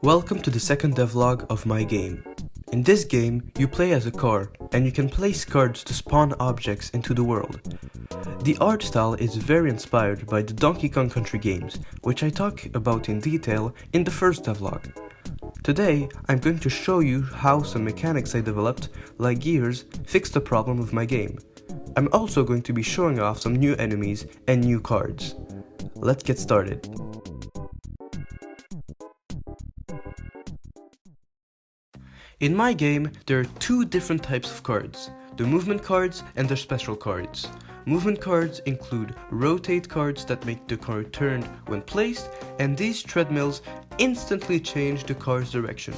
Welcome to the second devlog of my game. In this game, you play as a car, and you can place cards to spawn objects into the world. The art style is very inspired by the Donkey Kong Country games, which I talk about in detail in the first devlog. Today, I'm going to show you how some mechanics I developed, like gears, fixed the problem of my game. I'm also going to be showing off some new enemies and new cards. Let's get started. In my game, there are two different types of cards, the movement cards and the special cards. Movement cards include rotate cards that make the card turn when placed, and these treadmills instantly change the card's direction.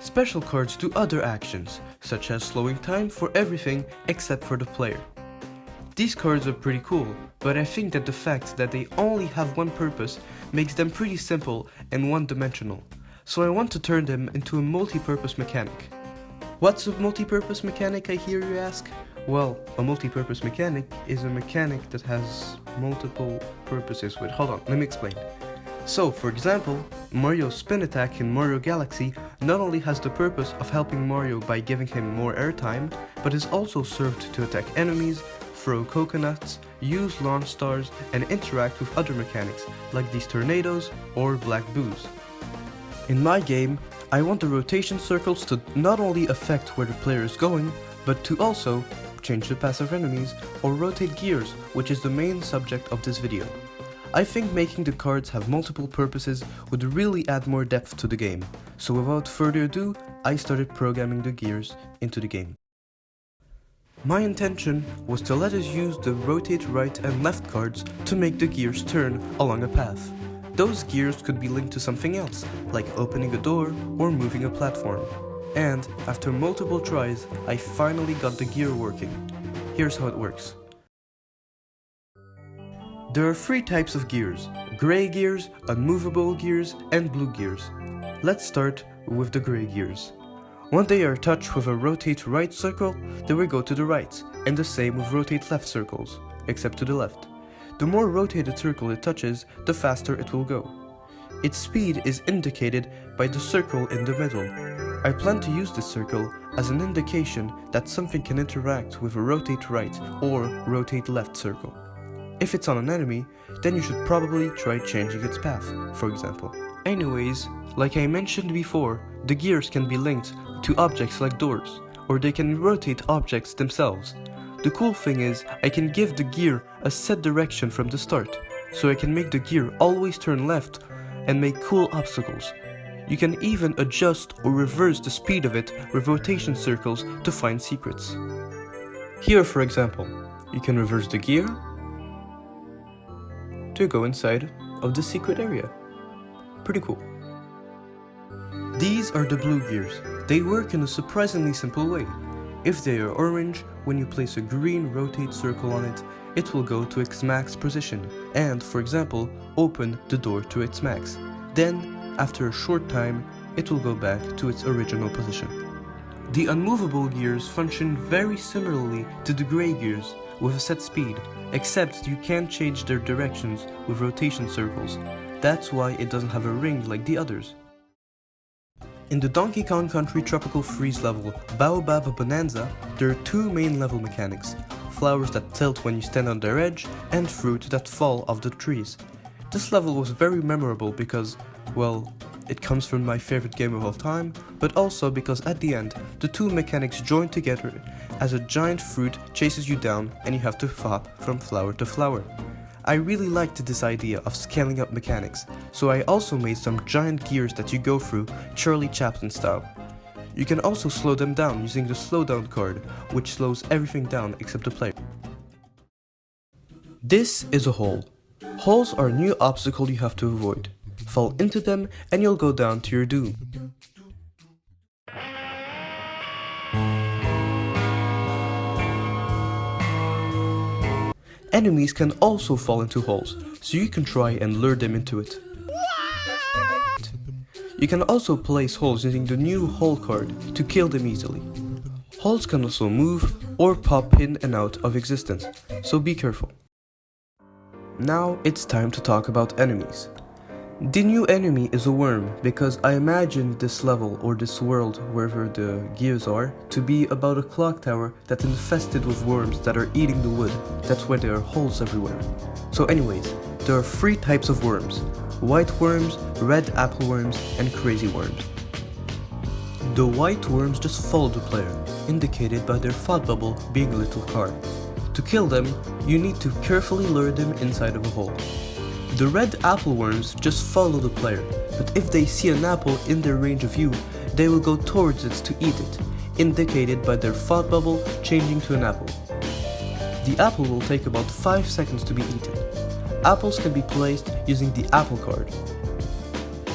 Special cards do other actions, such as slowing time for everything except for the player. These cards are pretty cool, but I think that the fact that they only have one purpose makes them pretty simple and one-dimensional. So I want to turn them into a multi-purpose mechanic. What's a multi-purpose mechanic, I hear you ask? Well, a multi-purpose mechanic is a mechanic that has multiple purposes. Wait, hold on, let me explain. So, for example, Mario's spin attack in Mario Galaxy not only has the purpose of helping Mario by giving him more airtime, but is also served to attack enemies, throw coconuts, use launch stars, and interact with other mechanics, like these tornadoes or black boos. In my game, I want the rotation circles to not only affect where the player is going, but to also change the path of enemies or rotate gears, which is the main subject of this video. I think making the cards have multiple purposes would really add more depth to the game, so without further ado, I started programming the gears into the game. My intention was to let us use the rotate right and left cards to make the gears turn along a path. Those gears could be linked to something else, like opening a door or moving a platform. And after multiple tries, I finally got the gear working. Here's how it works. There are three types of gears: gray gears, unmovable gears, and blue gears. Let's start with the gray gears. When they are touched with a rotate right circle, they will go to the right, and the same with rotate left circles, except to the left. The more rotated circle it touches, the faster it will go. Its speed is indicated by the circle in the middle. I plan to use this circle as an indication that something can interact with a rotate right or rotate left circle. If it's on an enemy, then you should probably try changing its path, for example. Anyways, like I mentioned before, the gears can be linked to objects like doors, or they can rotate objects themselves. The cool thing is, I can give the gear a set direction from the start, so I can make the gear always turn left and make cool obstacles. You can even adjust or reverse the speed of it with rotation circles to find secrets. Here, for example, you can reverse the gear to go inside of the secret area. Pretty cool. These are the blue gears. They work in a surprisingly simple way. If they are orange, when you place a green rotate circle on it, it will go to its max position and, for example, open the door to its max. Then, after a short time, it will go back to its original position. The unmovable gears function very similarly to the gray gears with a set speed, except you can't change their directions with rotation circles. That's why it doesn't have a ring like the others. In the Donkey Kong Country Tropical Freeze level, Baobab Bonanza, there are two main level mechanics: flowers that tilt when you stand on their edge, and fruit that fall off the trees. This level was very memorable because, well, it comes from my favorite game of all time, but also because at the end, the two mechanics join together as a giant fruit chases you down and you have to hop from flower to flower. I really liked this idea of scaling up mechanics, so I also made some giant gears that you go through Charlie Chaplin style. You can also slow them down using the slowdown card, which slows everything down except the player. This is a hole. Holes are a new obstacle you have to avoid. Fall into them and you'll go down to your doom. Enemies can also fall into holes, so you can try and lure them into it. You can also place holes using the new hole card to kill them easily. Holes can also move or pop in and out of existence, so be careful. Now it's time to talk about enemies. The new enemy is a worm, because I imagine this level or this world, wherever the gears are, to be about a clock tower that's infested with worms that are eating the wood. That's why there are holes everywhere. So anyways, there are 3 types of worms: white worms, red apple worms, and crazy worms. The white worms just follow the player, indicated by their thought bubble being a little car. To kill them, you need to carefully lure them inside of a hole. The red apple worms just follow the player, but if they see an apple in their range of view, they will go towards it to eat it, indicated by their thought bubble changing to an apple. The apple will take about 5 seconds to be eaten. Apples can be placed using the apple card.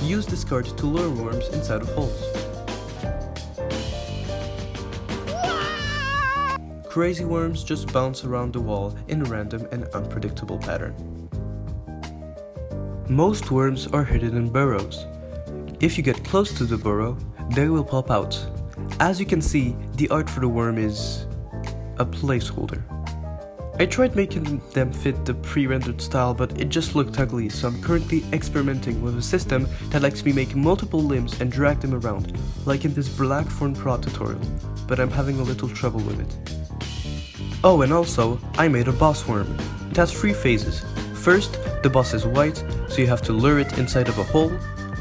Use this card to lure worms inside of holes. Crazy worms just bounce around the wall in a random and unpredictable pattern. Most worms are hidden in burrows. If you get close to the burrow, they will pop out. As you can see, the art for the worm is a placeholder. I tried making them fit the pre-rendered style, but it just looked ugly, so I'm currently experimenting with a system that lets me make multiple limbs and drag them around, like in this Blackthornprod tutorial, but I'm having a little trouble with it. Oh, and also, I made a boss worm. It has 3 phases. First, the boss is white, so you have to lure it inside of a hole.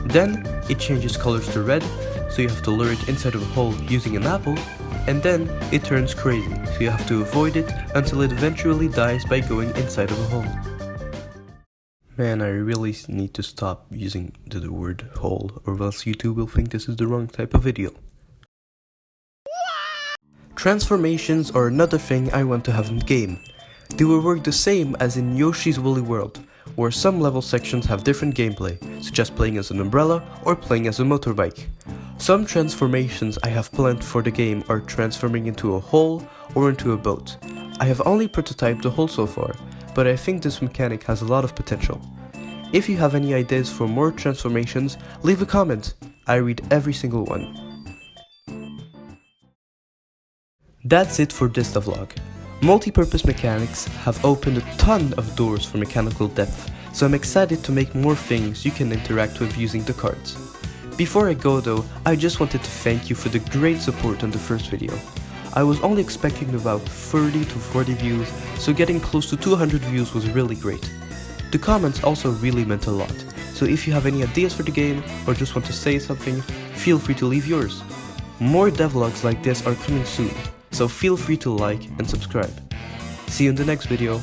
Then, it changes colors to red, so you have to lure it inside of a hole using an apple. And then, it turns crazy, so you have to avoid it until it eventually dies by going inside of a hole. Man, I really need to stop using the word hole, or else YouTube will think this is the wrong type of video. Transformations are another thing I want to have in the game. They will work the same as in Yoshi's Woolly World, where some level sections have different gameplay, such as playing as an umbrella or playing as a motorbike. Some transformations I have planned for the game are transforming into a hole or into a boat. I have only prototyped the hole so far, but I think this mechanic has a lot of potential. If you have any ideas for more transformations, leave a comment. I read every single one. That's it for this devlog. Multi-purpose mechanics have opened a ton of doors for mechanical depth, so I'm excited to make more things you can interact with using the cards. Before I go though, I just wanted to thank you for the great support on the first video. I was only expecting about 30 to 40 views, so getting close to 200 views was really great. The comments also really meant a lot, so if you have any ideas for the game or just want to say something, feel free to leave yours. More devlogs like this are coming soon, so feel free to like and subscribe. See you in the next video.